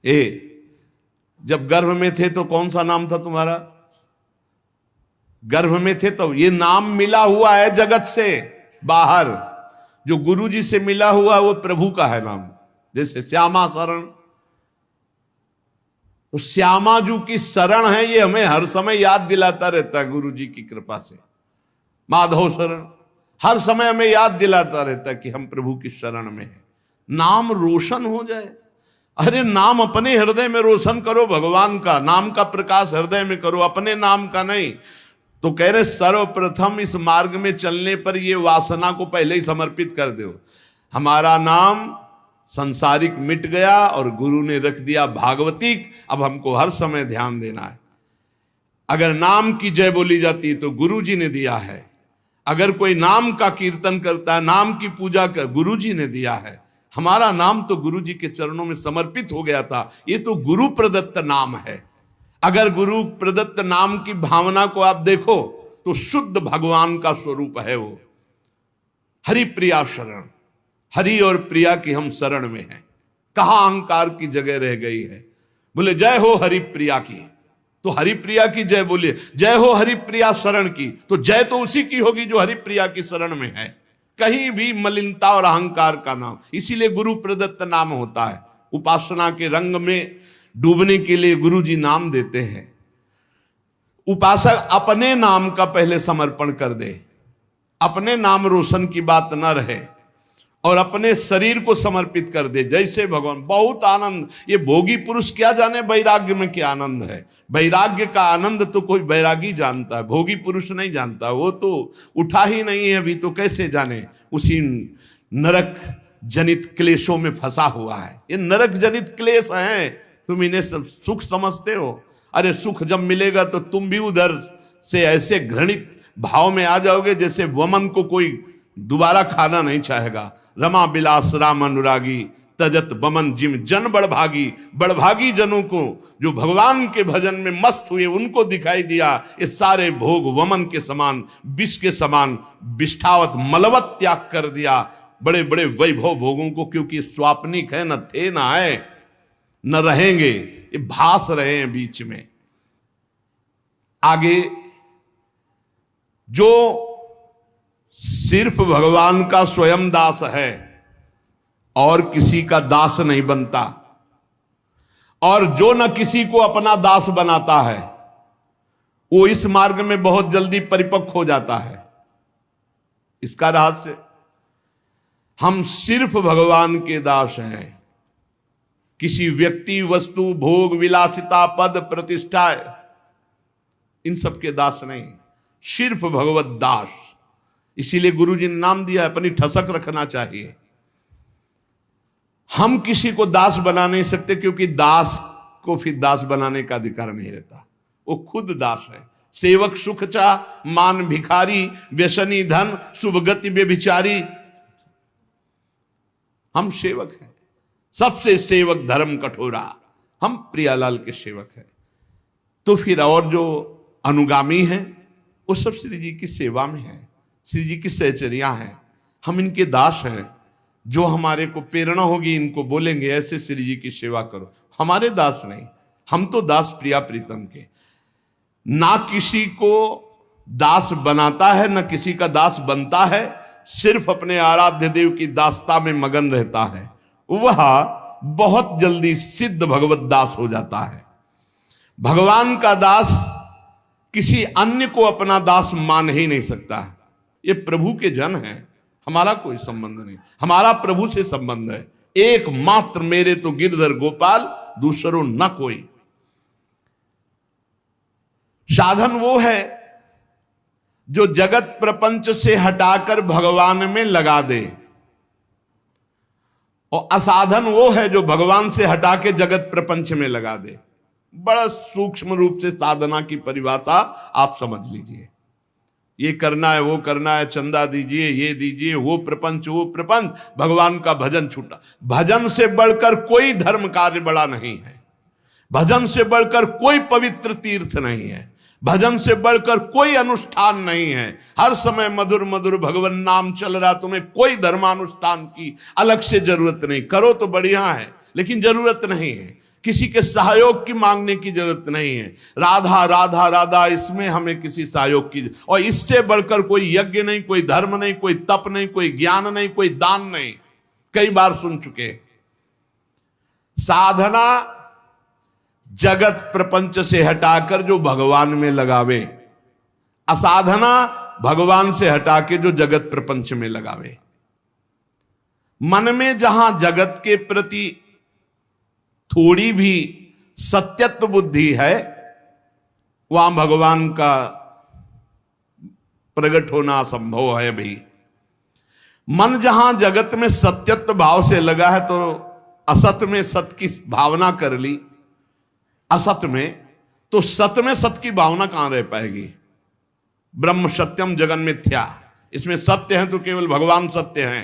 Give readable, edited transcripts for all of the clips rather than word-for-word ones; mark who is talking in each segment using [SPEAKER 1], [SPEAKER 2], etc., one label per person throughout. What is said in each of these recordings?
[SPEAKER 1] जब गर्भ में थे तो कौन सा नाम था तुम्हारा? गर्भ में थे तो ये नाम मिला हुआ है जगत से बाहर। जो गुरु जी से मिला हुआ वो प्रभु का है नाम। जैसे श्यामा शरण, तो श्यामा जू की शरण है, ये हमें हर समय याद दिलाता रहता है गुरु जी की कृपा से। माधव शरण हर समय हमें याद दिलाता रहता है कि हम प्रभु की शरण में हैं। नाम रोशन हो जाए, अरे नाम अपने हृदय में रोशन करो, भगवान का नाम का प्रकाश हृदय में करो, अपने नाम का नहीं। तो कह रहे सर्वप्रथम इस मार्ग में चलने पर ये वासना को पहले ही समर्पित कर दो। हमारा नाम संसारिक मिट गया और गुरु ने रख दिया भागवतिक। अब हमको हर समय ध्यान देना है। अगर नाम की जय बोली जाती है तो गुरु जी ने दिया है। अगर कोई नाम का कीर्तन करता है, नाम की पूजा कर, गुरु जी ने दिया है। हमारा नाम तो गुरु जी के चरणों में समर्पित हो गया था। ये तो गुरु प्रदत्त नाम है। अगर गुरु प्रदत्त नाम की भावना को आप देखो तो शुद्ध भगवान का स्वरूप है वो। हरि प्रिया शरण, हरि और प्रिया की हम शरण में हैं। कहां अहंकार की जगह रह गई है। बोले जय हो हरि प्रिया की, तो हरि प्रिया की जय बोलिए। जय हो हरि प्रिया शरण की, तो जय तो उसी की होगी जो हरि प्रिया की शरण में है। कहीं भी मलिनता और अहंकार का नाम, इसीलिए गुरु प्रदत्त नाम होता है। उपासना के रंग में डूबने के लिए गुरु जी नाम देते हैं। उपासक अपने नाम का पहले समर्पण कर दे, अपने नाम रोशन की बात न रहे और अपने शरीर को समर्पित कर दे। जैसे भगवान, बहुत आनंद। ये भोगी पुरुष क्या जाने वैराग्य में क्या आनंद है। वैराग्य का आनंद तो कोई वैरागी जानता है, भोगी पुरुष नहीं जानता। वो तो उठा ही नहीं है अभी, तो कैसे जाने। उसी नरक जनित क्लेशों में फंसा हुआ है। ये नरक जनित क्लेश हैं, तुम इन्हें सुख समझते हो। अरे सुख जब मिलेगा तो तुम भी उधर से ऐसे घृणित भाव में आ जाओगे जैसे वमन को कोई दोबारा खाना नहीं चाहेगा। रमा बिलास राम अनुरागी, तजत बमन जिम जन बड़भागी। बड़भागी जनों को जो भगवान के भजन में मस्त हुए उनको दिखाई दिया ये सारे भोग वमन के समान, विष के समान विष्ठावत मलवत त्याग कर दिया। बड़े बड़े वैभव भोगों को, क्योंकि स्वाप्निक है, न थे न आए न रहेंगे, ये भास रहे हैं बीच में। आगे जो सिर्फ भगवान का स्वयं दास है और किसी का दास नहीं बनता, और जो न किसी को अपना दास बनाता है, वो इस मार्ग में बहुत जल्दी परिपक्व हो जाता है। इसका रहस्य, हम सिर्फ भगवान के दास हैं। किसी व्यक्ति, वस्तु, भोग, विलासिता, पद, प्रतिष्ठा, इन सब के दास नहीं, सिर्फ भगवत दास। इसीलिए गुरु जी ने नाम दिया, अपनी ठसक रखना चाहिए। हम किसी को दास बना नहीं सकते, क्योंकि दास को फिर दास बनाने का अधिकार नहीं रहता। वो खुद दास है। सेवक सुख चा, मान भिखारी, व्यसनी धन, शुभ गति व्यभिचारी। हम सेवक हैं, सबसे सेवक धर्म कठोरा। हम प्रियालाल के सेवक हैं। तो फिर और जो अनुगामी हैं वो सब श्री जी की सेवा में है, श्री जी की सहचर्या हैं। हम इनके दास हैं। जो हमारे को प्रेरणा होगी इनको बोलेंगे ऐसे श्री जी की सेवा करो। हमारे दास नहीं, हम तो दास प्रिया प्रीतम के। ना किसी को दास बनाता है, ना किसी का दास बनता है, सिर्फ अपने आराध्य देव की दासता में मगन रहता है। वह बहुत जल्दी सिद्ध भगवत दास हो जाता है। भगवान का दास किसी अन्य को अपना दास मान ही नहीं सकता। ये प्रभु के जन हैं, हमारा कोई संबंध नहीं। हमारा प्रभु से संबंध है। एकमात्र मेरे तो गिरधर गोपाल, दूसरों न कोई। साधन वो है जो जगत प्रपंच से हटाकर भगवान में लगा दे, और असाधन वो है जो भगवान से हटा के जगत प्रपंच में लगा दे। बड़ा सूक्ष्म रूप से साधना की परिभाषा आप समझ लीजिए। ये करना है, वो करना है, चंदा दीजिए, ये दीजिए, वो प्रपंच, भगवान का भजन छूटा। भजन से बढ़कर कोई धर्म कार्य बड़ा नहीं है। भजन से बढ़कर कोई पवित्र तीर्थ नहीं है। भजन से बढ़कर कोई अनुष्ठान नहीं है। हर समय मधुर मधुर भगवान नाम चल रहा, तुम्हें कोई धर्मानुष्ठान की अलग से जरूरत नहीं। करो तो बढ़िया है, लेकिन जरूरत नहीं है। किसी के सहयोग की मांगने की जरूरत नहीं है। राधा राधा राधा, इसमें हमें किसी सहयोग की, और इससे बढ़कर कोई यज्ञ नहीं, कोई धर्म नहीं, कोई तप नहीं, कोई ज्ञान नहीं, कोई दान नहीं। कई बार सुन चुके। साधना जगत प्रपंच से हटाकर जो भगवान में लगावे, असाधना भगवान से हटा के जो जगत प्रपंच में लगावे। मन में जहां जगत के प्रति थोड़ी भी सत्यत्व बुद्धि है, वहां भगवान का प्रकट होना असंभव है भी। मन जहां जगत में सत्यत्व भाव से लगा है, तो असत में सत की भावना कर ली, असत में, तो सत में सत की भावना कहां रह पाएगी। ब्रह्म सत्यम जगन मिथ्या, इसमें सत्य है तो केवल भगवान सत्य हैं,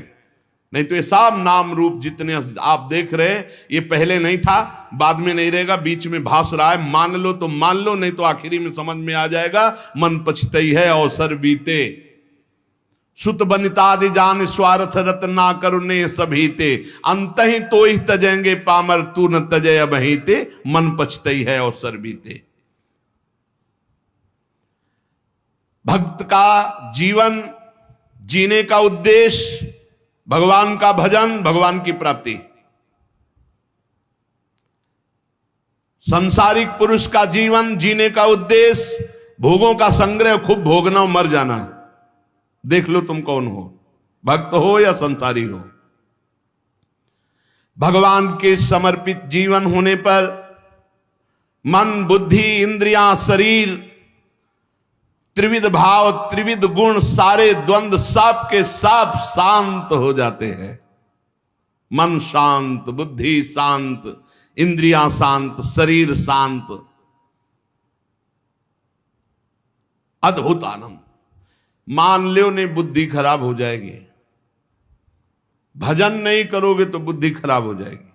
[SPEAKER 1] नहीं तो ये सब नाम रूप जितने आप देख रहे हैं, ये पहले नहीं था, बाद में नहीं रहेगा, बीच में भास रहा है। मान लो तो मान लो, नहीं तो आखिरी में समझ में आ जाएगा। मन पछतई है अवसर बीते, सुत बनितादि जान स्वार्थ रत ना करुणे सभीते, अंत ही तो ही तजेंगे पामर तू न तजय बहीते, मन पछतई है अवसर बीते। भक्त का जीवन जीने का उद्देश्य भगवान का भजन, भगवान की प्राप्ति। सांसारिक पुरुष का जीवन जीने का उद्देश्य भोगों का संग्रह, खूब भोगना और मर जाना। देख लो तुम कौन हो, भक्त हो या संसारी हो। भगवान के समर्पित जीवन होने पर मन, बुद्धि, इंद्रियां, शरीर, त्रिविध भाव, त्रिविध गुण, सारे द्वंद्व सब के सब शांत हो जाते हैं। मन शांत, बुद्धि शांत, इंद्रियां शांत, शरीर शांत, अद्भुत आनंद। मान लो ने बुद्धि खराब हो जाएगी, भजन नहीं करोगे तो बुद्धि खराब हो जाएगी।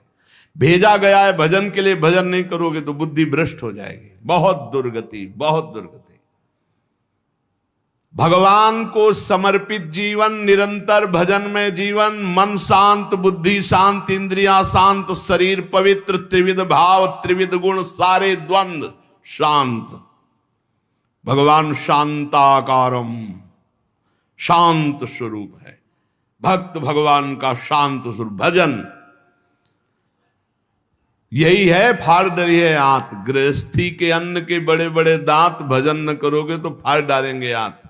[SPEAKER 1] भेजा गया है भजन के लिए, भजन नहीं करोगे तो बुद्धि भ्रष्ट हो जाएगी। बहुत दुर्गति, बहुत दुर्गति। भगवान को समर्पित जीवन, निरंतर भजन में जीवन, मन शांत, बुद्धि शांत, इंद्रियां शांत, शरीर पवित्र, त्रिविध भाव, त्रिविध गुण, सारे द्वंद्व शांत। भगवान शांताकारम, शांत स्वरूप है। भक्त भगवान का शांत स्वरूप। भजन यही है, फाड़ डरी है आंत। गृहस्थी के अन्न के बड़े बड़े दांत, भजन न करोगे तो फाड़ डालेंगे आंत।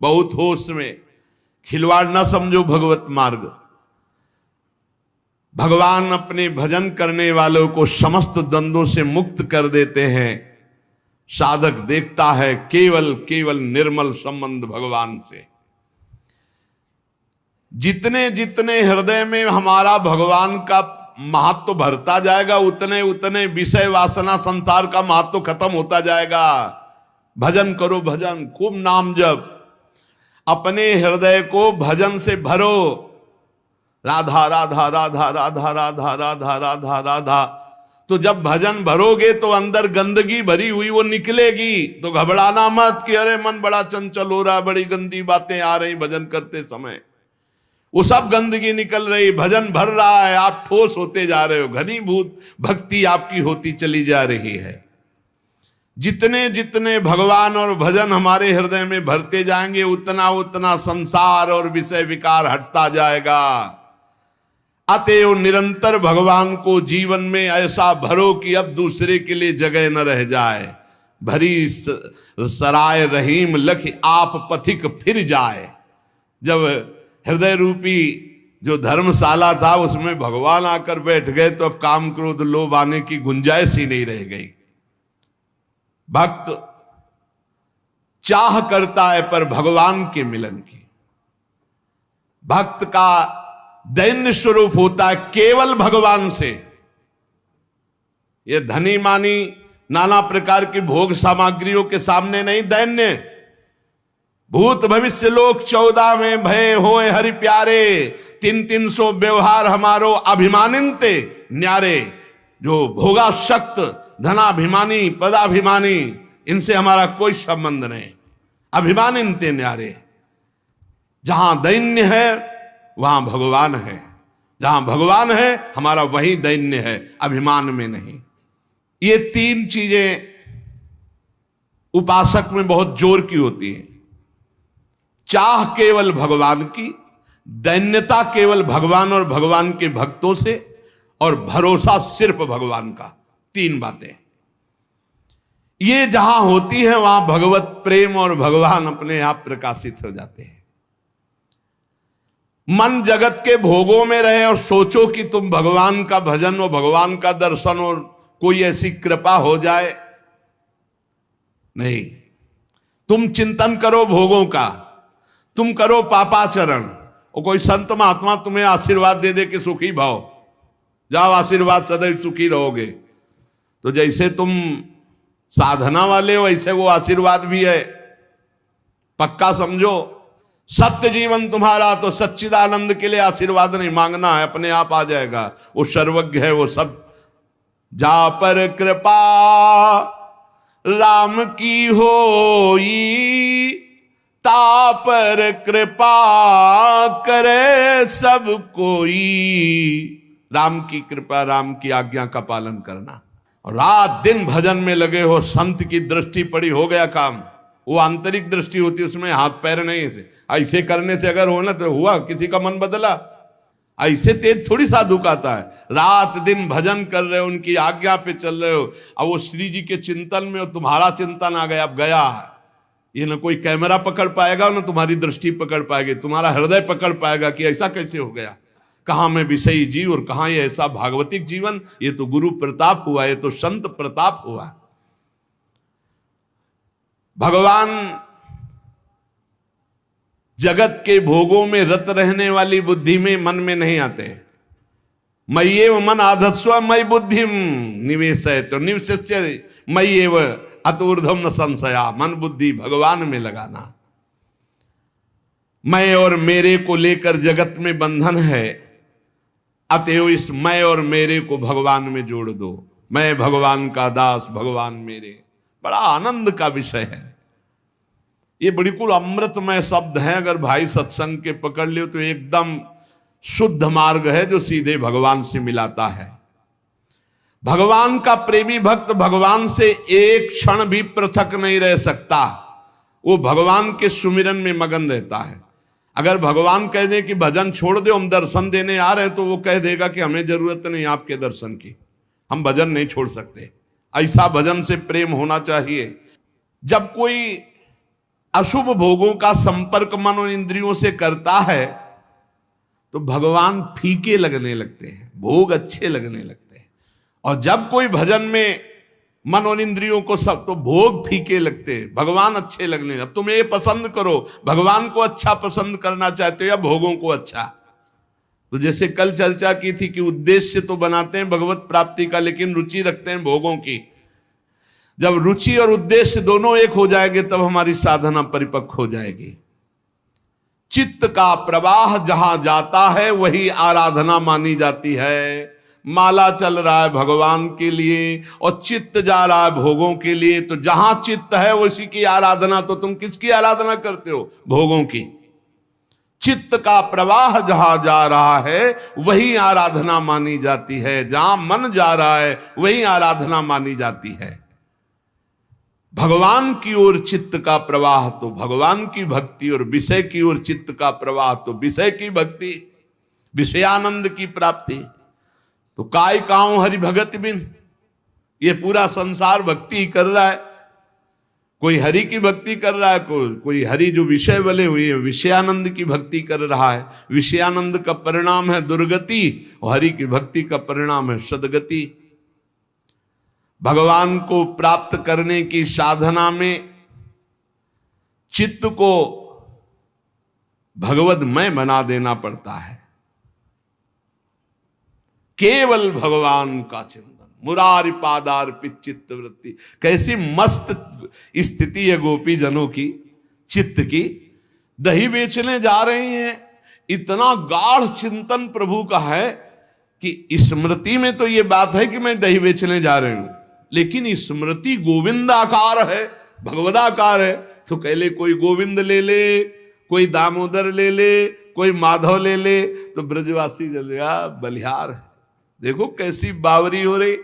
[SPEAKER 1] बहुत होश में, खिलवाड़ न समझो भगवत मार्ग। भगवान अपने भजन करने वालों को समस्त द्वंद्वों से मुक्त कर देते हैं। साधक देखता है केवल केवल निर्मल संबंध भगवान से। जितने जितने हृदय में हमारा भगवान का महत्व भरता जाएगा, उतने उतने विषय वासना संसार का महत्व खत्म होता जाएगा। भजन करो, भजन, खूब नाम जप, अपने हृदय को भजन से भरो। राधा राधा राधा राधा राधा राधा राधा राधा। तो जब भजन भरोगे तो अंदर गंदगी भरी हुई वो निकलेगी। तो घबराना मत कि अरे मन बड़ा चंचल हो रहा, बड़ी गंदी बातें आ रही भजन करते समय। वो सब गंदगी निकल रही, भजन भर रहा है, आप ठोस होते जा रहे हो, घनीभूत भक्ति आपकी होती चली जा रही है। जितने जितने भगवान और भजन हमारे हृदय में भरते जाएंगे, उतना उतना संसार और विषय विकार हटता जाएगा। अतएव निरंतर भगवान को जीवन में ऐसा भरो कि अब दूसरे के लिए जगह न रह जाए। भरी सराय रहीम लख आप पथिक फिर जाए। जब हृदय रूपी जो धर्मशाला था उसमें भगवान आकर बैठ गए तो अब काम क्रोध लोभ आने की गुंजाइश ही नहीं रह गई। भक्त चाह करता है पर भगवान के मिलन की। भक्त का दैन्य स्वरूप होता है केवल भगवान से। ये धनी मानी नाना प्रकार की भोग सामग्रियों के सामने नहीं दैन्य। भूत भविष्य लोक 14 में भय होए हरि प्यारे, 300 व्यवहार हमारो अभिमानिनते न्यारे। जो भोगाशक्त, धनाभिमानी, पदाभिमानी, इनसे हमारा कोई संबंध नहीं। अभिमानिनते न्यारे। जहां दैन्य है वहां भगवान है, जहां भगवान है हमारा वही दैन्य है, अभिमान में नहीं। ये तीन चीजें उपासक में बहुत जोर की होती हैं। चाह केवल भगवान की, दैन्यता केवल भगवान और भगवान के भक्तों से, और भरोसा सिर्फ भगवान का। तीन बातें ये जहां होती है वहां भगवत प्रेम और भगवान अपने आप प्रकाशित हो जाते हैं। मन जगत के भोगों में रहे और सोचो कि तुम भगवान का भजन और भगवान का दर्शन और कोई ऐसी कृपा हो जाए, नहीं। तुम चिंतन करो भोगों का, तुम करो पापाचरण, और कोई संत महात्मा तुम्हें आशीर्वाद दे दे कि सुखी भाव, जाओ आशीर्वाद सदैव सुखी रहोगे, तो जैसे तुम साधना वाले हो वैसे वो आशीर्वाद भी है, पक्का समझो। सत्य जीवन तुम्हारा तो सच्चिदानंद के लिए आशीर्वाद नहीं मांगना है, अपने आप आ जाएगा। वो सर्वज्ञ है, वो सब। जा पर कृपा राम की होई, ता पर कृपा करे सब कोई। राम की कृपा, राम की आज्ञा का पालन करना, और रात दिन भजन में लगे हो। संत की दृष्टि पड़ी, हो गया काम। वो आंतरिक दृष्टि होती है, उसमें हाथ पैर नहीं ऐसे करने से अगर हो ना तो हुआ, किसी का मन बदला। ऐसे तेज थोड़ी साधु का आता है। रात दिन भजन कर रहे हो, उनकी आज्ञा पे चल रहे हो, अब वो श्री जी के चिंतन में हो, तुम्हारा चिंतन आ गया, अब गया। ये ना कोई कैमरा पकड़ पाएगा, ना तुम्हारी दृष्टि पकड़ पाएगी, तुम्हारा हृदय पकड़ पाएगा कि ऐसा कैसे हो गया। कहां में विषयी जीव और कहां ये ऐसा भागवतिक जीवन। ये तो गुरु प्रताप हुआ, ये तो संत प्रताप हुआ। भगवान जगत के भोगों में रत रहने वाली बुद्धि में, मन में नहीं आते। मय्येव मन आधत्स्व मयि बुद्धिम निवेशय, तो निवस्य मय्येव अतूर्ध्वम न संशया। मन बुद्धि भगवान में लगाना। मैं और मेरे को लेकर जगत में बंधन है, अतएव इस मैं और मेरे को भगवान में जोड़ दो। मैं भगवान का दास, भगवान मेरे। बड़ा आनंद का विषय है ये, बिल्कुल अमृतमय शब्द है। अगर भाई सत्संग के पकड़ लियो तो एकदम शुद्ध मार्ग है जो सीधे भगवान से मिलाता है। भगवान का प्रेमी भक्त भगवान से एक क्षण भी पृथक नहीं रह सकता। वो भगवान के सुमिरन में मगन रहता है। अगर भगवान कह दे कि भजन छोड़ दो, हम दर्शन देने आ रहे हैं, तो वो कह देगा कि हमें जरूरत नहीं आपके दर्शन की, हम भजन नहीं छोड़ सकते। ऐसा भजन से प्रेम होना चाहिए। जब कोई अशुभ भोगों का संपर्क मन और इंद्रियों से करता है तो भगवान फीके लगने लगते हैं, भोग अच्छे लगने लगते हैं। और जब कोई भजन में मन और इंद्रियों को सब, तो भोग फीके लगते हैं, भगवान अच्छे लगने। अब तुम ये पसंद करो, भगवान को अच्छा पसंद करना चाहते हो या भोगों को अच्छा। तो जैसे कल चर्चा की थी कि उद्देश्य तो बनाते हैं भगवत प्राप्ति का, लेकिन रुचि रखते हैं भोगों की। जब रुचि और उद्देश्य दोनों एक हो जाएंगे तब हमारी साधना परिपक्व हो जाएगी। चित्त का प्रवाह जहां जाता है वही आराधना मानी जाती है। माला चल रहा है भगवान के लिए और चित्त जा रहा है भोगों के लिए, तो जहां चित्त है उसी की आराधना। तो तुम किसकी आराधना करते हो? भोगों की। चित्त का प्रवाह जहां जा रहा है वही आराधना मानी जाती है। जहां मन जा रहा है वही आराधना मानी जाती है। भगवान की ओर चित्त का प्रवाह तो भगवान की भक्ति, और विषय की ओर चित्त का प्रवाह तो विषय की भक्ति, विषयानंद की प्राप्ति। तो काय काऊं हरि भगत बिन, ये पूरा संसार भक्ति कर रहा है। कोई हरि की भक्ति कर रहा है, कोई हरि जो विषय बले हुए हैं विषयानंद की भक्ति कर रहा है। विषयानंद का परिणाम है दुर्गति और हरि की भक्ति का परिणाम है सदगति। भगवान को प्राप्त करने की साधना में चित्त को भगवदमय बना देना पड़ता है। केवल भगवान का चिंतन, मुरारी पादार्पित चित्त वृत्ति। कैसी मस्त स्थिति है गोपी जनों की, चित्त की। दही बेचने जा रहे हैं, इतना गाढ़ चिंतन प्रभु का है कि स्मृति में तो ये बात है कि मैं दही बेचने जा रही हूं, लेकिन स्मृति गोविंदाकार है, भगवदाकार है। तो कह ले कोई गोविंद ले ले, कोई दामोदर ले ले, कोई माधव ले ले, तो ब्रजवासी जल गया बलिहार है। देखो कैसी बावरी हो रही।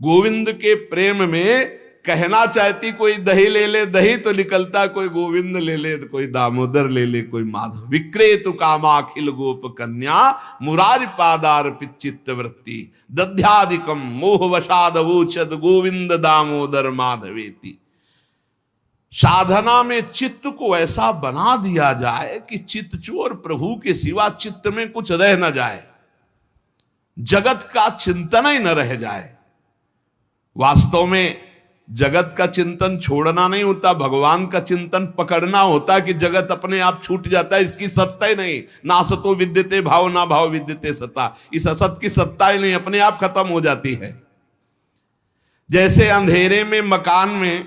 [SPEAKER 1] गोविंद के प्रेम में कहना चाहती कोई दही ले ले, दही तो निकलता कोई गोविंद ले ले, तो कोई दामोदर ले ले, कोई माधव। विक्रेतु कामाखिल गोप कन्या मुरारी पादार्पित चित्त वृत्ति दध्यादिकम मोह वशादवोचद गोविंद दामोदर माधवेति। साधना में चित्त को ऐसा बना दिया जाए कि चित्त चोर प्रभु के सिवा चित्त में कुछ रह न जाए, जगत का चिंतन ही न रह जाए। वास्तव में जगत का चिंतन छोड़ना नहीं होता, भगवान का चिंतन पकड़ना होता कि जगत अपने आप छूट जाता है, इसकी सत्ता ही नहीं। ना सतो विद्यते भाव, ना भाव विद्यते सत्ता। इस असत की सत्ता ही नहीं, अपने आप खत्म हो जाती है। जैसे अंधेरे में मकान में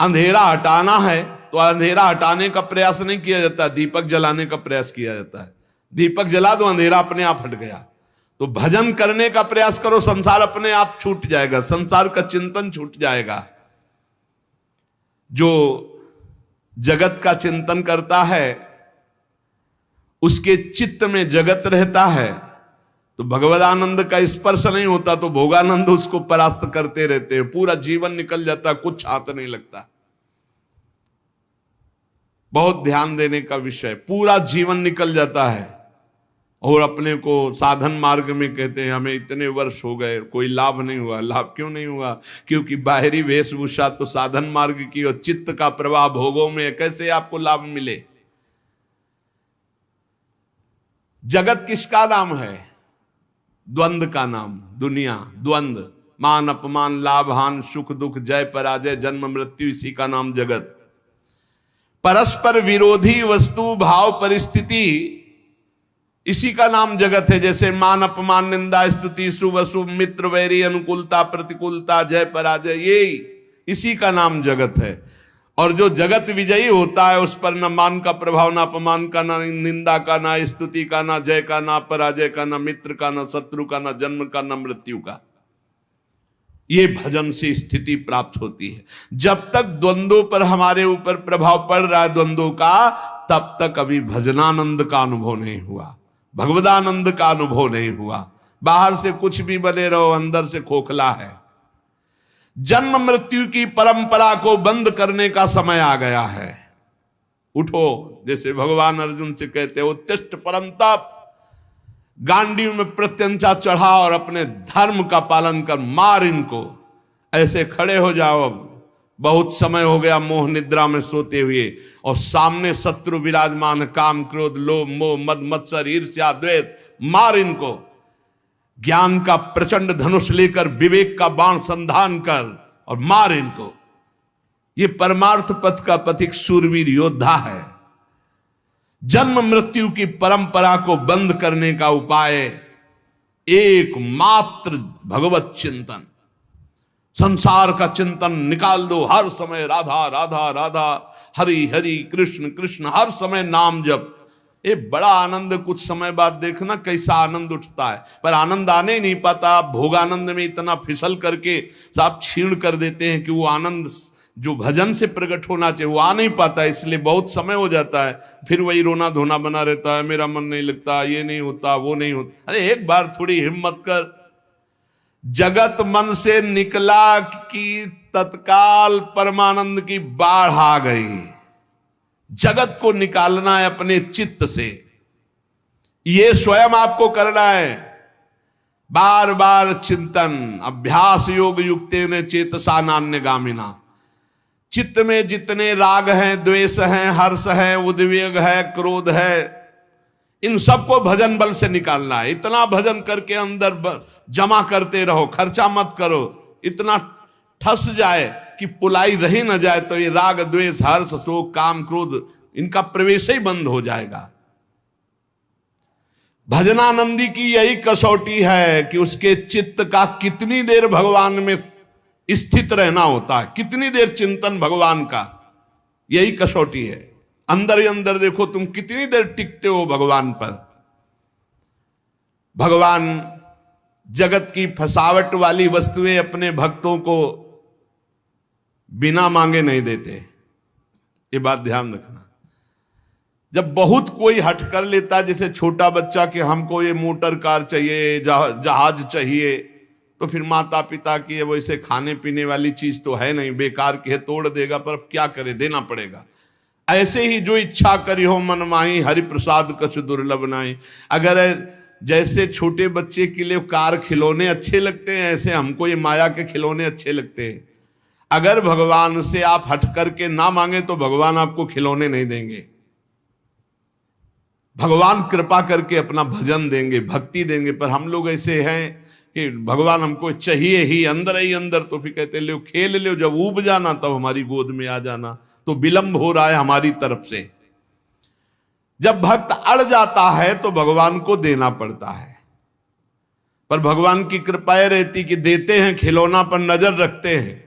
[SPEAKER 1] अंधेरा हटाना है तो अंधेरा हटाने का प्रयास नहीं किया जाता, दीपक जलाने का प्रयास किया जाता है। दीपक जला दो, अंधेरा अपने आप हट गया। तो भजन करने का प्रयास करो, संसार अपने आप छूट जाएगा, संसार का चिंतन छूट जाएगा। जो जगत का चिंतन करता है उसके चित्त में जगत रहता है, तो भगवदानंद का स्पर्श नहीं होता तो भोगानंद उसको परास्त करते रहते हैं। पूरा जीवन निकल जाता, कुछ हाथ नहीं लगता। बहुत ध्यान देने का विषय, पूरा जीवन निकल जाता है और अपने को साधन मार्ग में कहते हैं हमें इतने वर्ष हो गए, कोई लाभ नहीं हुआ। लाभ क्यों नहीं हुआ? क्योंकि बाहरी वेशभूषा तो साधन मार्ग की और चित्त का प्रवाह भोगों में, कैसे आपको लाभ मिले? जगत किसका नाम है? द्वंद्व का नाम। दुनिया द्वंद्व, मान अपमान, लाभ हान, सुख दुख, जय पराजय, जन्म मृत्यु, इसी का नाम जगत। परस्पर विरोधी वस्तु भाव परिस्थिति, इसी का नाम जगत है। जैसे मान अपमान, निंदा स्तुति, शुभ अशुभ, मित्र वैरी, अनुकूलता प्रतिकूलता, जय पराजय, ये इसी का नाम जगत है। और जो जगत विजयी होता है उस पर न मान का प्रभाव, ना अपमान का, ना निंदा का, ना स्तुति का, ना जय का, ना पराजय का, ना मित्र का, ना शत्रु का, ना जन्म का, ना मृत्यु का। ये भजन से स्थिति प्राप्त होती है। जब तक द्वंद्वों पर हमारे ऊपर प्रभाव पड़ रहा है द्वंद्वों का, तब तक अभी भजनानंद का अनुभव नहीं हुआ, भगवदानंद का अनुभव नहीं हुआ। बाहर से कुछ भी बने रहो, अंदर से खोखला है। जन्म मृत्यु की परंपरा को बंद करने का समय आ गया है। उठो, जैसे भगवान अर्जुन से कहते हैं उत्तिष्ठ परंतप, गांडी में प्रत्यंचा चढ़ा और अपने धर्म का पालन कर, मार इनको। ऐसे खड़े हो जाओ, अब बहुत समय हो गया मोह निद्रा में सोते हुए, और सामने शत्रु विराजमान, काम क्रोध लोभ मोह मद मत्सर ईर्ष्या द्वेष, मार इनको। ज्ञान का प्रचंड धनुष लेकर विवेक का बाण संधान कर और मार इनको। ये परमार्थ पथ का पथिक शूरवीर योद्धा है। जन्म मृत्यु की परंपरा को बंद करने का उपाय एकमात्र भगवत चिंतन। संसार का चिंतन निकाल दो, हर समय राधा राधा राधा, हरि हरि कृष्ण कृष्ण, हर समय नाम जप। ये बड़ा आनंद, कुछ समय बाद देखना कैसा आनंद उठता है। पर आनंद आने ही नहीं पाता। आप भोगानंद में इतना फिसल करके आप छीण कर देते हैं कि वो आनंद जो भजन से प्रकट होना चाहिए वो आ नहीं पाता, इसलिए बहुत समय हो जाता है। फिर वही रोना धोना बना रहता है, मेरा मन नहीं लगता, ये नहीं होता, वो नहीं होता। अरे एक बार थोड़ी हिम्मत कर। जगत मन से निकला कि तत्काल परमानंद की बाढ़ आ गई। जगत को निकालना है अपने चित्त से, ये स्वयं आपको करना है। बार बार चिंतन, अभ्यास योग युक्ते ने चेतसा नान्यगामिना। चित्त में जितने राग हैं, द्वेष हैं, हर्ष है, उद्वेग है, क्रोध है, इन सबको भजन बल से निकालना है। इतना भजन करके अंदर जमा करते रहो, खर्चा मत करो। इतना ठस जाए कि पुलाई रही न जाए तो ये राग द्वेष हर्ष शोक काम क्रोध इनका प्रवेश ही बंद हो जाएगा। भजनानंदी की यही कसौटी है कि उसके चित्त का कितनी देर भगवान में स्थित रहना होता है, कितनी देर चिंतन भगवान का, यही कसौटी है। अंदर ही अंदर देखो तुम कितनी देर टिकते हो भगवान पर। भगवान जगत की फसावट वाली वस्तुएं अपने भक्तों को बिना मांगे नहीं देते, ये बात ध्यान रखना। जब बहुत कोई हट कर लेता, जैसे छोटा बच्चा कि हमको ये मोटर कार चाहिए, जहाज चाहिए, तो फिर माता पिता की वैसे खाने पीने वाली चीज तो है नहीं, बेकार की है, तोड़ देगा, पर अब क्या करे, देना पड़ेगा। ऐसे ही जो इच्छा करी हो मन माही, हरि प्रसाद कछु दुर्लभ नाही। अगर जैसे छोटे बच्चे के लिए कार खिलौने अच्छे लगते हैं, ऐसे हमको ये माया के खिलौने अच्छे लगते हैं। अगर भगवान से आप हट करके ना मांगे तो भगवान आपको खिलौने नहीं देंगे। भगवान कृपा करके अपना भजन देंगे, भक्ति देंगे। पर हम लोग ऐसे हैं कि भगवान हमको चाहिए ही अंदर, तो फिर कहते लो खेल लो, जब ऊब जाना तब हमारी गोद में आ जाना। तो विलंब हो रहा है हमारी तरफ से। जब भक्त अड़ जाता है तो भगवान को देना पड़ता है। पर भगवान की कृपा रहती कि देते हैं, खिलौना पर नजर रखते हैं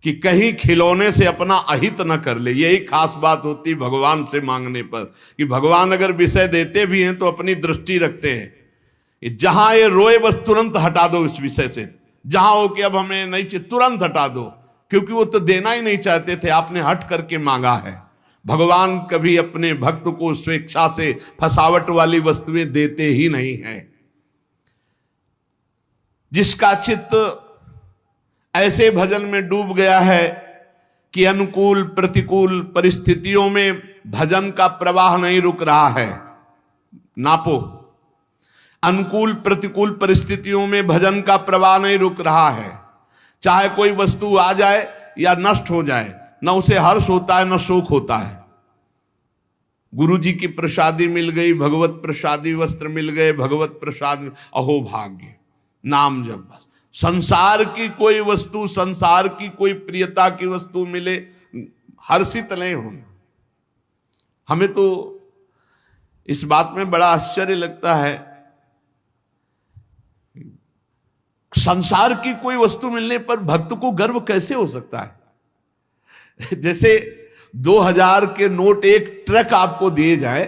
[SPEAKER 1] कि कहीं खिलौने से अपना अहित न कर ले। यही खास बात होती भगवान से मांगने पर, कि भगवान अगर विषय देते भी हैं तो अपनी दृष्टि रखते हैं। जहां ये रोए बस तुरंत हटा दो इस विषय से, जहां हो कि अब हमें नहीं चाहिए तुरंत हटा दो, क्योंकि वो तो देना ही नहीं चाहते थे, आपने हट करके मांगा है। भगवान कभी अपने भक्त को स्वेच्छा से फसावट वाली वस्तुएं देते ही नहीं हैं। जिसका चित्त ऐसे भजन में डूब गया है कि अनुकूल प्रतिकूल परिस्थितियों में भजन का प्रवाह नहीं रुक रहा है। नापो, अनुकूल प्रतिकूल परिस्थितियों में भजन का प्रवाह नहीं रुक रहा है। चाहे कोई वस्तु आ जाए या नष्ट हो जाए, न उसे हर्ष होता है न शोक होता है। गुरु जी की प्रसादी मिल गई, भगवत प्रसादी वस्त्र मिल गए, भगवत प्रसाद, अहो भाग्य, नाम जब बस। संसार की कोई वस्तु, संसार की कोई प्रियता की वस्तु मिले, हर्षित नहीं होना। हमें तो इस बात में बड़ा आश्चर्य लगता है, संसार की कोई वस्तु मिलने पर भक्त को गर्व कैसे हो सकता है। जैसे 2000 के नोट एक ट्रक आपको दिए जाए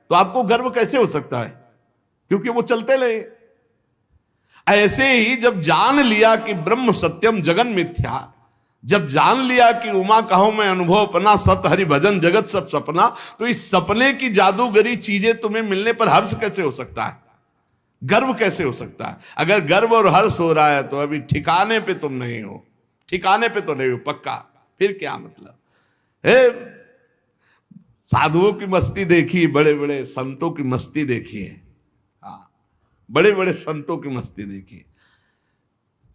[SPEAKER 1] तो आपको गर्व कैसे हो सकता है, क्योंकि वो चलते रहे। ऐसे ही जब जान लिया कि ब्रह्म सत्यम जगन मिथ्या, जब जान लिया कि उमा कहो मैं अनुभव अपना, सत हरि भजन जगत सब सपना, तो इस सपने की जादूगरी चीजें तुम्हें मिलने पर हर्ष कैसे हो सकता है, गर्व कैसे हो सकता है। अगर गर्व और हर्ष हो रहा है तो अभी ठिकाने पे तुम नहीं हो, ठिकाने पे तो नहीं हो पक्का। फिर क्या मतलब है। साधुओं की मस्ती देखी, बड़े बड़े संतों की मस्ती देखी है, बड़े बड़े संतों की मस्ती देखी।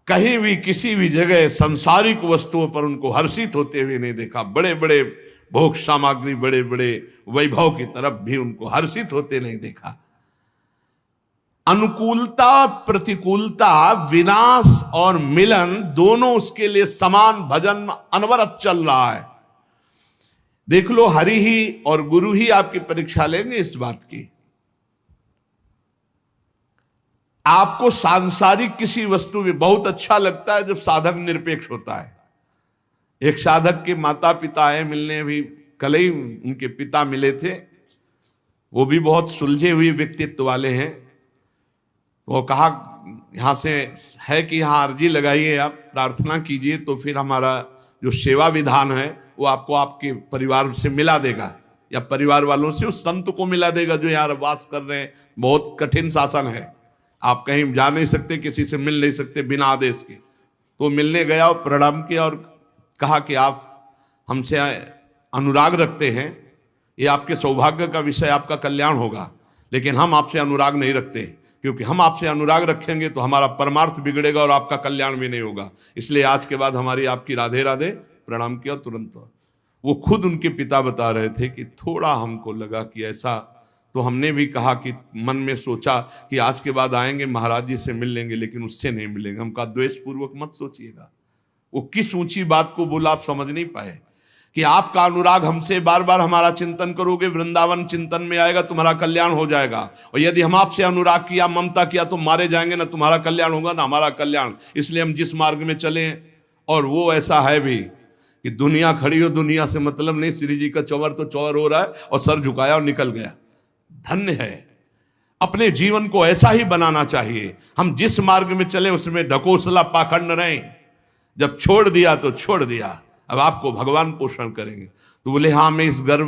[SPEAKER 1] कहीं भी किसी भी जगह सांसारिक वस्तुओं पर उनको हर्षित होते हुए नहीं देखा। बड़े बड़े भोग सामग्री, बड़े बड़े वैभव की तरफ भी उनको हर्षित होते नहीं देखा। अनुकूलता प्रतिकूलता, विनाश और मिलन दोनों उसके लिए समान भजन अनवरत चल रहा है। देख लो, हरि ही और गुरु ही आपकी परीक्षा लेंगे इस बात की। आपको सांसारिक किसी वस्तु में बहुत अच्छा लगता है जब साधक निरपेक्ष होता है। एक साधक के माता पिता आए मिलने, अभी कल ही उनके पिता मिले थे। वो भी बहुत सुलझे हुए व्यक्तित्व वाले हैं। वो कहा यहाँ से है कि यहाँ अर्जी लगाइए, आप प्रार्थना कीजिए, तो फिर हमारा जो सेवा विधान है वो आपको आपके परिवार से मिला देगा, या परिवार वालों से उस संत को मिला देगा जो यहाँ वास कर रहे हैं। बहुत कठिन शासन है, आप कहीं जा नहीं सकते, किसी से मिल नहीं सकते बिना आदेश के। तो मिलने गया और प्रणाम किया और कहा कि आप हमसे अनुराग रखते हैं, ये आपके सौभाग्य का विषय, आपका कल्याण होगा, लेकिन हम आपसे अनुराग नहीं रखते, क्योंकि हम आपसे अनुराग रखेंगे तो हमारा परमार्थ बिगड़ेगा और आपका कल्याण भी नहीं होगा। इसलिए आज के बाद हमारी आपकी राधे राधे। प्रणाम किया तुरंत। वो खुद उनके पिता बता रहे थे कि थोड़ा हमको लगा कि ऐसा, तो हमने भी कहा कि मन में सोचा कि आज के बाद आएंगे महाराज जी से मिल लेंगे, लेकिन उससे नहीं मिलेंगे। हम कहा द्वेष पूर्वक मत सोचिएगा। वो किस ऊंची बात को बोला आप समझ नहीं पाए कि आपका अनुराग हमसे, बार बार हमारा चिंतन करोगे, वृंदावन चिंतन में आएगा, तुम्हारा कल्याण हो जाएगा। और यदि हम आपसे अनुराग किया, ममता किया, तो मारे जाएंगे, ना तुम्हारा कल्याण होगा ना हमारा कल्याण। इसलिए हम जिस मार्ग में चले हैं, और वो ऐसा है भी कि दुनिया खड़ी हो, दुनिया से मतलब नहीं, श्री जी का चौवर तो चौवर हो रहा है और सर झुकाया और निकल गया। धन्य है। अपने जीवन को ऐसा ही बनाना चाहिए। हम जिस मार्ग में चले उसमें ढकोसला पाखंड नहीं। जब छोड़ दिया तो छोड़ दिया, अब आपको भगवान पोषण करेंगे। तो बोले हाँ, हमें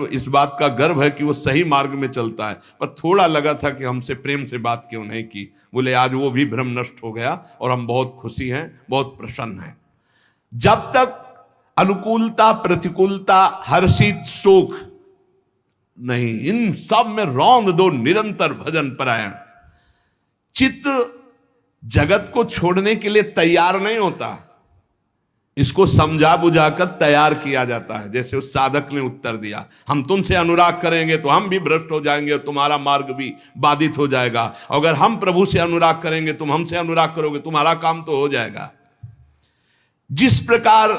[SPEAKER 1] इस बात का गर्व है कि वो सही मार्ग में चलता है, पर थोड़ा लगा था कि हमसे प्रेम से बात क्यों नहीं की। बोले आज वो भी भ्रम नष्ट हो गया और हम बहुत खुशी हैं, बहुत प्रसन्न हैं। जब तक अनुकूलता, प्रतिकूलता, हर्षित, शोक नहीं, इन सब में रौंद दो निरंतर भजन परायण। चित्त जगत को छोड़ने के लिए तैयार नहीं होता, इसको समझा बुझाकर तैयार किया जाता है। जैसे उस साधक ने उत्तर दिया, हम तुमसे अनुराग करेंगे तो हम भी भ्रष्ट हो जाएंगे और तुम्हारा मार्ग भी बाधित हो जाएगा। अगर हम प्रभु से अनुराग करेंगे, तुम हमसे अनुराग करोगे, तुम्हारा काम तो हो जाएगा। जिस प्रकार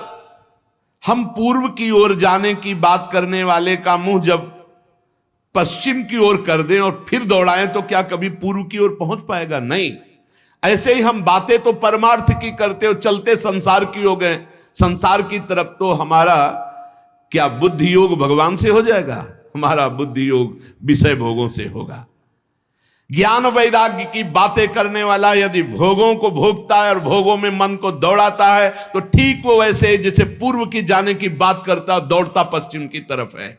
[SPEAKER 1] हम पूर्व की ओर जाने की बात करने वाले का मुंह जब पश्चिम की ओर कर दें और फिर दौड़ाएं तो क्या कभी पूर्व की ओर पहुंच पाएगा? नहीं। ऐसे ही हम बातें तो परमार्थ की करते हो, चलते संसार की हो गए, संसार की तरफ तो हमारा क्या बुद्धि योग भगवान से हो जाएगा? हमारा बुद्धि योग विषय भोगों से होगा। ज्ञान वैराग्य की बातें करने वाला यदि भोगों को भोगता है और भोगों में मन को दौड़ाता है तो ठीक वो वैसे जैसे पूर्व की जाने की बात करता है, दौड़ता पश्चिम की तरफ है।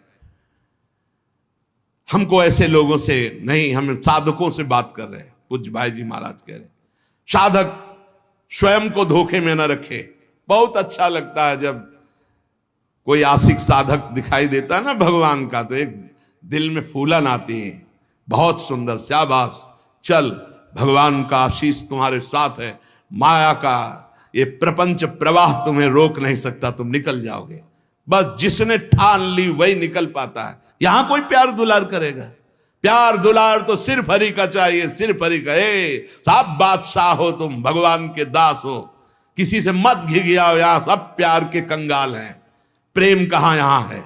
[SPEAKER 1] हमको ऐसे लोगों से नहीं, हम साधकों से बात कर रहे हैं। पूज्य भाई जी महाराज कह रहे साधक स्वयं को धोखे में न रखे। बहुत अच्छा लगता है जब कोई आशिक साधक दिखाई देता है ना भगवान का, तो एक दिल में फूलन आती है, बहुत सुंदर, शाबाश, चल भगवान का आशीष तुम्हारे साथ है, माया का ये प्रपंच प्रवाह तुम्हें रोक नहीं सकता, तुम निकल जाओगे। बस जिसने ठान ली वही निकल पाता है। यहां कोई प्यार दुलार करेगा? प्यार दुलार तो सिर्फ हरि का चाहिए, सिर्फ हरि का। सब बादशाह हो तुम, भगवान के दास हो, किसी से मत घिघियाओ। यहां सब प्यार के कंगाल हैं। प्रेम कहां यहां है?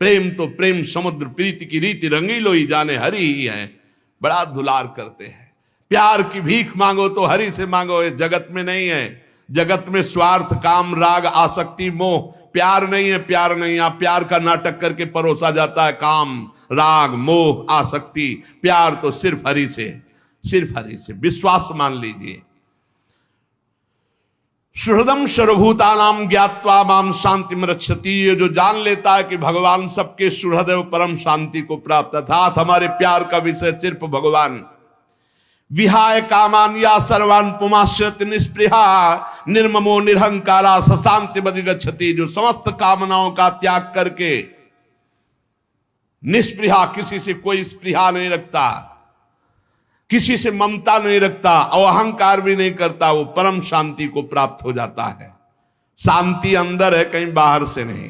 [SPEAKER 1] प्रेम तो प्रेम समुद्र, प्रीति की रीति रंगीलो ही जाने हरि ही है। बड़ा दुलार करते हैं। प्यार की भीख मांगो तो हरि से मांगो, ये जगत में नहीं है। जगत में स्वार्थ, काम, राग, आसक्ति, मोह, प्यार नहीं है। प्यार नहीं, आप प्यार का नाटक करके परोसा जाता है काम, राग, मोह, आसक्ति। प्यार तो सिर्फ हरि से, सिर्फ हरि से। विश्वास मान लीजिए। सुहृदम सर्वभूतानां ज्ञात्वा माम शांति में रक्षति। ये जो जान लेता है कि भगवान सबके सुहृद एवं परम शांति को प्राप्त, अर्थात हमारे प्यार का विषय सिर्फ भगवान। विहाय कामान या सर्वान पुमाश्रित निष्पृहा निर्ममो निरहंकारा सशांति बदिगच्छति। जो समस्त कामनाओं का त्याग करके निष्पृहा, किसी से कोई स्पृहा नहीं रखता, किसी से ममता नहीं रखता, अहंकार भी नहीं करता, वो परम शांति को प्राप्त हो जाता है। शांति अंदर है, कहीं बाहर से नहीं।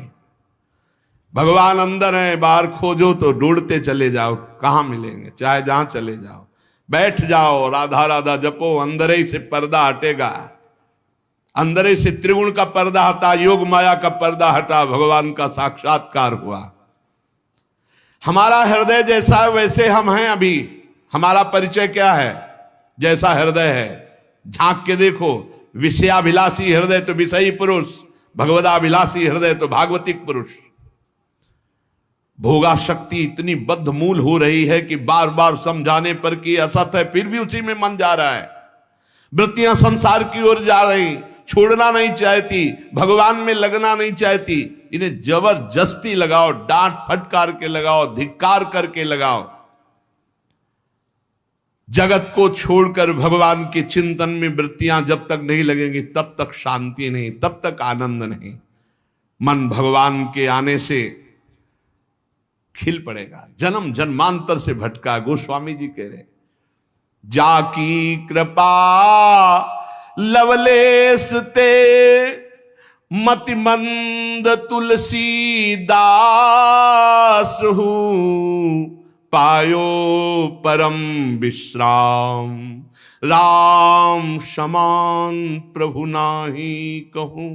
[SPEAKER 1] भगवान अंदर है, बाहर खोजो तो ढूंढते चले जाओ, कहां मिलेंगे? चाहे जहां चले जाओ, बैठ जाओ, राधा राधा जपो, अंदर ही से पर्दा हटेगा। अंदर ही से त्रिगुण का पर्दा हटा, योग माया का पर्दा हटा, भगवान का साक्षात्कार हुआ। हमारा हृदय जैसा है वैसे हम हैं। अभी हमारा परिचय क्या है? जैसा हृदय है, झांक के देखो। विषयाभिलाषी हृदय तो विषयी पुरुष, भगवदाभिलाषी हृदय तो भागवतिक पुरुष। भोगा शक्ति इतनी बद्ध मूल हो रही है कि बार बार समझाने पर कि असत है, फिर भी उसी में मन जा रहा है। वृत्तियां संसार की ओर जा रही, छोड़ना नहीं चाहती, भगवान में लगना नहीं चाहती। इन्हें जबरदस्ती लगाओ, डांट फटकार के लगाओ, धिक्कार करके लगाओ। जगत को छोड़कर भगवान के चिंतन में वृत्तियां जब तक नहीं लगेंगी तब तक शांति नहीं, तब तक आनंद नहीं। मन भगवान के आने से खिल पड़ेगा। जन्म जन्मांतर से भटका, गोस्वामी जी कह रहे, जाकी कृपा लवलेश ते मति मंद तुलसी दास हूं, पायो परम विश्राम, राम समान प्रभु नाही कहूं।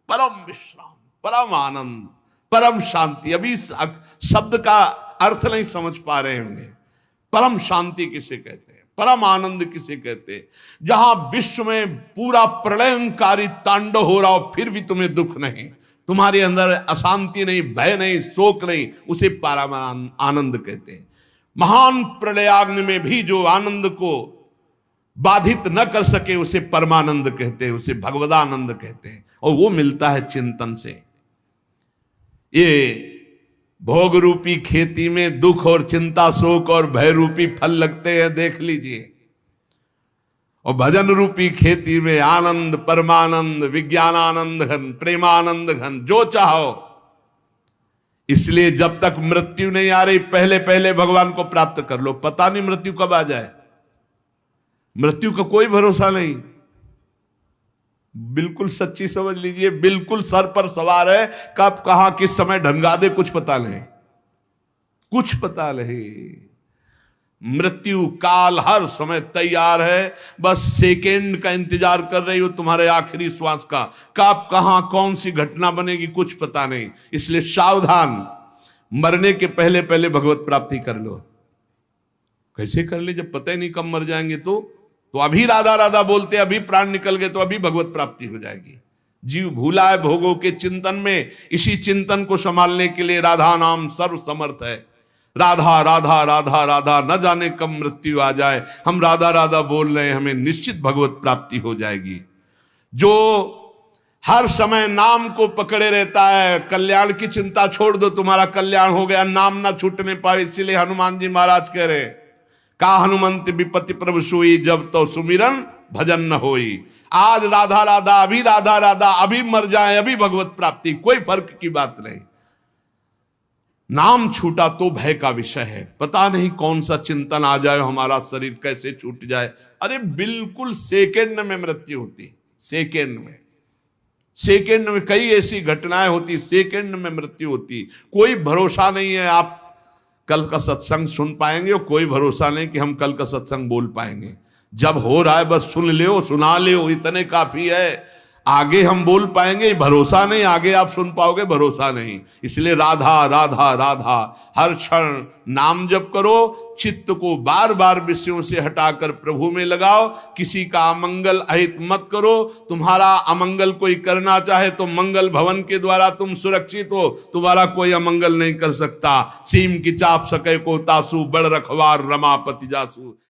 [SPEAKER 1] परम विश्राम, परम आनंद, परम शांति। अभी इस शब्द का अर्थ नहीं समझ पा रहे होंगे। परम शांति किसे कहते हैं, परम आनंद किसे कहते हैं? जहां विश्व में पूरा प्रलयंकारी तांडव हो रहा हो फिर भी तुम्हें दुख नहीं, तुम्हारे अंदर अशांति नहीं, भय नहीं, शोक नहीं, उसे परम आनंद कहते हैं। महान प्रलयाग्नि में भी जो आनंद को बाधित न कर सके उसे परमानंद कहते हैं, उसे भगवदानंद कहते हैं। और वो मिलता है चिंतन से। ये भोग रूपी खेती में दुख और चिंता, शोक और भय रूपी फल लगते हैं, देख लीजिए। और भजन रूपी खेती में आनंद, परमानंद, विज्ञानानंद घन, प्रेमानंद घन, जो चाहो। इसलिए जब तक मृत्यु नहीं आ रही, पहले पहले भगवान को प्राप्त कर लो। पता नहीं मृत्यु कब आ जाए, मृत्यु का कोई भरोसा नहीं। बिल्कुल सच्ची समझ लीजिए, बिल्कुल सर पर सवार है, कब कहां किस समय ढंगा दे कुछ पता नहीं, कुछ पता नहीं। मृत्यु काल हर समय तैयार है, बस सेकेंड का इंतजार कर रही हो तुम्हारे आखिरी श्वास का, कब कहां कौन सी घटना बनेगी कुछ पता नहीं। इसलिए सावधान, मरने के पहले पहले भगवत प्राप्ति कर लो। कैसे कर ले जब पता ही नहीं कब मर जाएंगे? तो अभी राधा राधा बोलते, अभी प्राण निकल गए तो अभी भगवत प्राप्ति हो जाएगी। जीव भूला है भोगों के चिंतन में, इसी चिंतन को संभालने के लिए राधा नाम सर्व समर्थ है। राधा राधा राधा राधा, न जाने कब मृत्यु आ जाए, हम राधा राधा बोल रहे हैं, हमें निश्चित भगवत प्राप्ति हो जाएगी। जो हर समय नाम को पकड़े रहता है, कल्याण की चिंता छोड़ दो, तुम्हारा कल्याण हो गया, नाम ना छूटने पाए। इसीलिए हनुमान जी महाराज कह रहे, का हनुमंत विपत्ति प्रभु सोई, जब तो सुमिरन भजन न होई। आज राधा राधा, अभी राधा राधा, अभी मर जाए, अभी भगवत प्राप्ति, कोई फर्क की बात नहीं। नाम छूटा तो भय का विषय है, पता नहीं कौन सा चिंतन आ जाए, हमारा शरीर कैसे छूट जाए। अरे बिल्कुल सेकेंड में मृत्यु होती, सेकेंड में, सेकेंड में कई ऐसी घटनाएं होती, सेकेंड में मृत्यु होती। कोई भरोसा नहीं है आप कल का सत्संग सुन पाएंगे, और कोई भरोसा नहीं कि हम कल का सत्संग बोल पाएंगे। जब हो रहा है बस सुन ले, सुना ले, इतने काफी है। आगे हम बोल पाएंगे भरोसा नहीं, आगे आप सुन पाओगे भरोसा नहीं। इसलिए राधा राधा राधा, हर क्षण नाम जप करो, चित्त को बार बार विषयों से हटाकर प्रभु में लगाओ। किसी का अमंगल अहित मत करो। तुम्हारा अमंगल कोई करना चाहे तो मंगल भवन के द्वारा तुम सुरक्षित हो, तुम्हारा कोई अमंगल नहीं कर सकता। सीम की चाप सके को तासु, बड़ रखवार रमापति जासु।